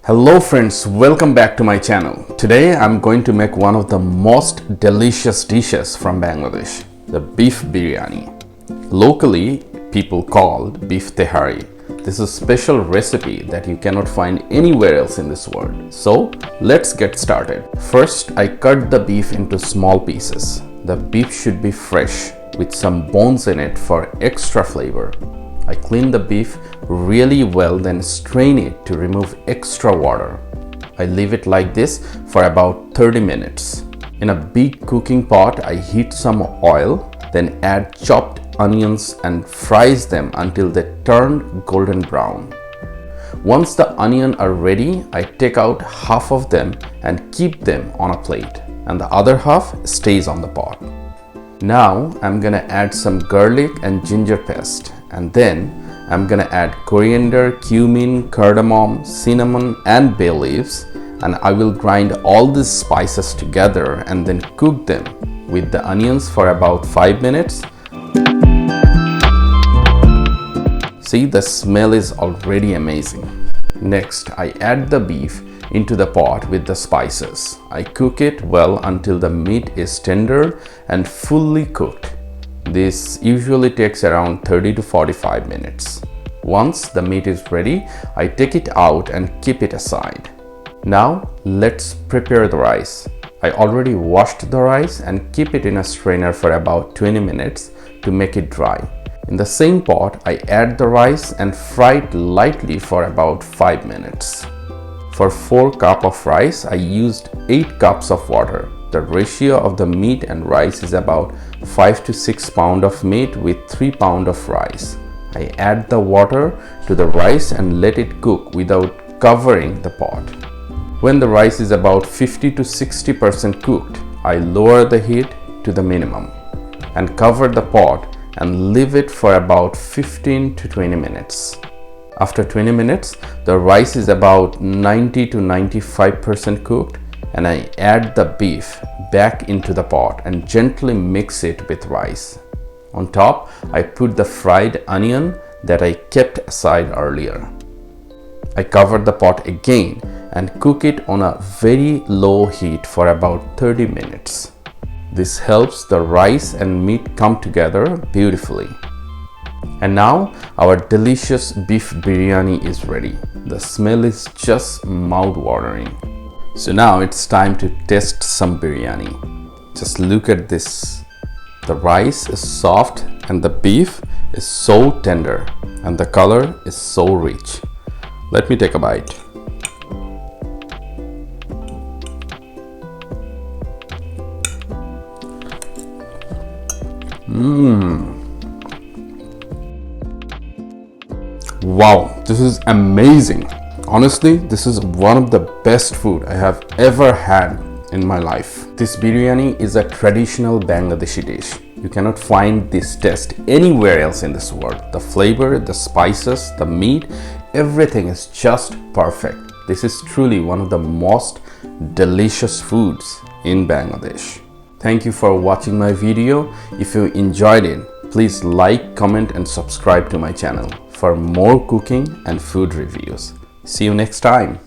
Hello friends, welcome back to my channel. Today I'm going to make one of the most delicious dishes from Bangladesh, the beef biryani. Locally, people called beef tehari. This is a special recipe that you cannot find anywhere else in this world. So let's get started. First, I cut the beef into small pieces. The beef should be fresh with some bones in it for extra flavor. I clean the beef really well, then strain it to remove extra water. I leave it like this for about 30 minutes. In a big cooking pot, I heat some oil, then add chopped onions and fries them until they turn golden brown. Once the onions are ready, I take out half of them and keep them on a plate, and the other half stays on the pot. Now I'm gonna add some garlic and ginger paste, and then I'm gonna add coriander, cumin, cardamom, cinnamon and bay leaves, and I will grind all these spices together and then cook them with the onions for about 5 minutes. See, the smell is already amazing. Next, I add the beef into the pot with the spices. I cook it well until the meat is tender and fully cooked. This usually takes around 30 to 45 minutes. Once the meat is ready, I take it out and keep it aside. Now let's prepare the rice. I already washed the rice and keep it in a strainer for about 20 minutes to make it dry. In the same pot, I add the rice and fry it lightly for about 5 minutes. For 4 cups of rice, I used 8 cups of water. The ratio of the meat and rice is about 5 to 6 pounds of meat with 3 pounds of rice. I add the water to the rice and let it cook without covering the pot. When the rice is about 50 to 60% cooked, I lower the heat to the minimum and cover the pot and leave it for about 15 to 20 minutes. After 20 minutes, the rice is about 90 to 95% cooked, and I add the beef back into the pot and gently mix it with rice. On top, I put the fried onion that I kept aside earlier. I cover the pot again and cook it on a very low heat for about 30 minutes. This helps the rice and meat come together beautifully. And now our delicious beef biryani is ready. The smell is just mouth-watering. So now it's time to test some biryani. Just look at this. The rice is soft and the beef is so tender and the color is so rich. Let me take a bite. Wow, this is amazing. Honestly, this is one of the best food I have ever had in my life. This biryani is a traditional Bangladeshi dish. You cannot find this taste anywhere else in this world. The flavor, the spices, the meat, everything is just perfect. This is truly one of the most delicious foods in Bangladesh. Thank you for watching my video. If you enjoyed it, please like, comment and subscribe to my channel for more cooking and food reviews. See you next time.